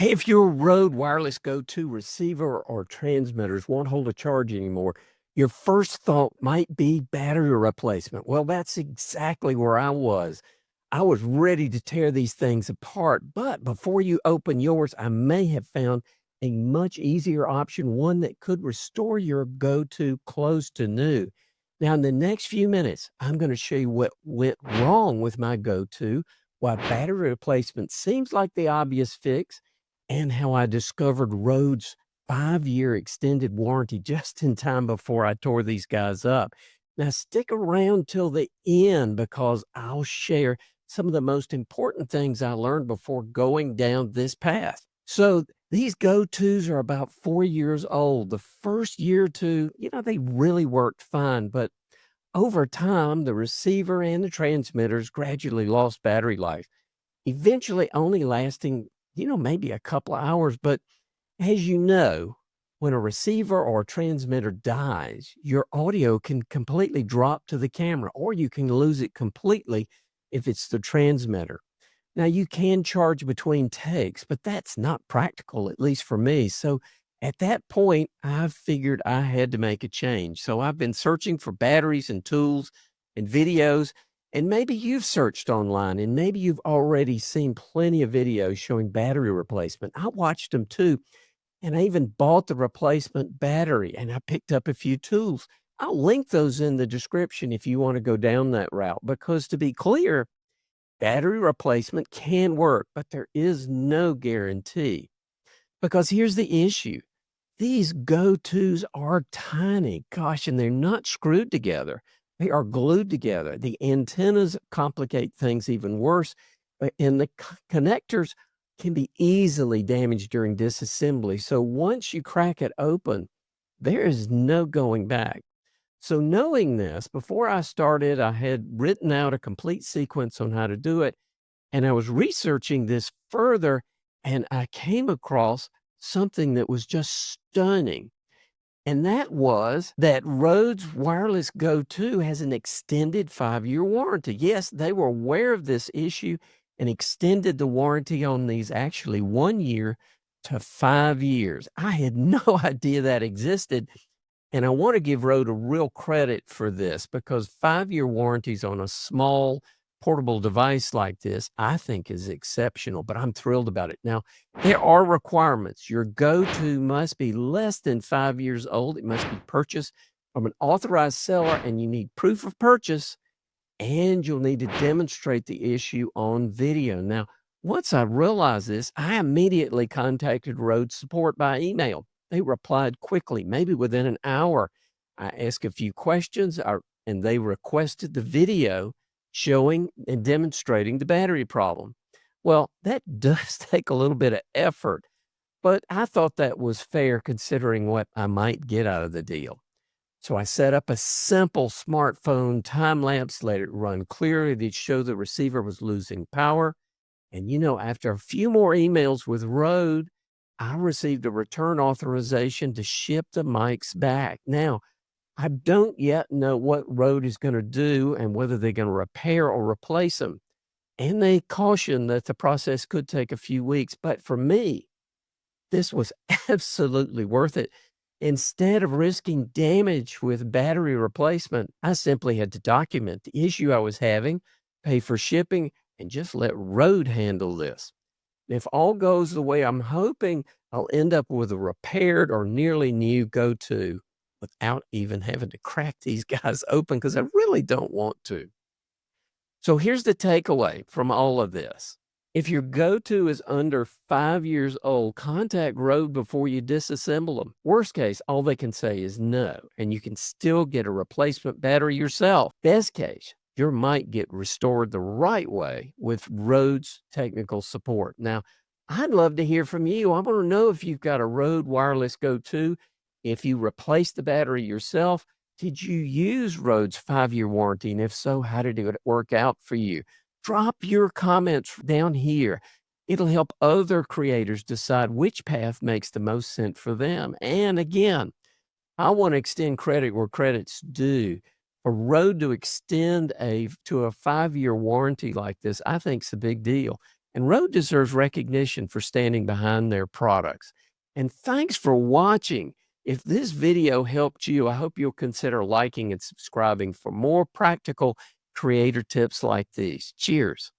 Hey, if your Rode wireless go-to receiver or transmitters won't hold a charge anymore, your first thought might be battery replacement. Well, that's exactly where I was. I was ready to tear these things apart, but before you open yours, I may have found a much easier option, one that could restore your go-to close to new. Now, in the next few minutes, I'm going to show you what went wrong with my go-to, why battery replacement seems like the obvious fix, and how I discovered Rode's 5-year extended warranty just in time before I tore these guys up. Now, stick around till the end because I'll share some of the most important things I learned before going down this path. So, these go tos are about 4 years old. The first year or two, they really worked fine, but over time, the receiver and the transmitters gradually lost battery life, eventually only lasting, maybe a couple of hours. But as you know, when a receiver or a transmitter dies, your audio can completely drop to the camera, or you can lose it completely if it's the transmitter. Now, you can charge between takes, but that's not practical, at least for me. So at that point, I figured I had to make a change. So I've been searching for batteries and tools and videos. And maybe you've searched online and maybe you've already seen plenty of videos showing battery replacement. I watched them too. And I even bought the replacement battery and I picked up a few tools. I'll link those in the description if you want to go down that route. Because to be clear, battery replacement can work, but there is no guarantee. Because here's the issue. These go-tos are tiny, gosh, and they're not screwed together. They are glued together. The antennas complicate things even worse, and the connectors can be easily damaged during disassembly. So once you crack it open, there is no going back. So knowing this, before I started, I had written out a complete sequence on how to do it, and I was researching this further, and I came across something that was just stunning. And that was that Rode's Wireless Go 2 has an extended 5-year warranty. Yes, they were aware of this issue and extended the warranty on these actually 1 year to 5 years. I had no idea that existed. And I want to give Rode a real credit for this because 5-year warranties on a small portable device like this, I think is exceptional, but I'm thrilled about it. Now, there are requirements. Your go-to must be less than 5 years old. It must be purchased from an authorized seller, and you need proof of purchase, and you'll need to demonstrate the issue on video. Now, once I realized this, I immediately contacted Rode support by email. They replied quickly, maybe within an hour. I asked a few questions, and they requested the video showing and demonstrating the battery problem. Well, that does take a little bit of effort, but I thought that was fair considering what I might get out of the deal. So I set up a simple smartphone time lapse, let it run clearly to show the receiver was losing power. And after a few more emails with Rode, I received a return authorization to ship the mics back. Now, I don't yet know what Rode is going to do and whether they're going to repair or replace them. And they caution that the process could take a few weeks. But for me, this was absolutely worth it. Instead of risking damage with battery replacement, I simply had to document the issue I was having, pay for shipping, and just let Rode handle this. If all goes the way I'm hoping, I'll end up with a repaired or nearly new go to without even having to crack these guys open because I really don't want to. So here's the takeaway from all of this. If your go-to is under 5 years old, contact Rode before you disassemble them. Worst case, all they can say is no, and you can still get a replacement battery yourself. Best case, your mic get restored the right way with Rode's technical support. Now, I'd love to hear from you. I want to know if you've got a Rode wireless go-to, if you replaced the battery yourself. Did you use Rode's 5-year warranty? And if so, how did it work out for you? Drop your comments down here. It'll help other creators decide which path makes the most sense for them. And again, I want to extend credit where credit's due. For Rode to extend to a 5-year warranty like this, I think is a big deal. And Rode deserves recognition for standing behind their products. And thanks for watching. If this video helped you, I hope you'll consider liking and subscribing for more practical creator tips like these. Cheers.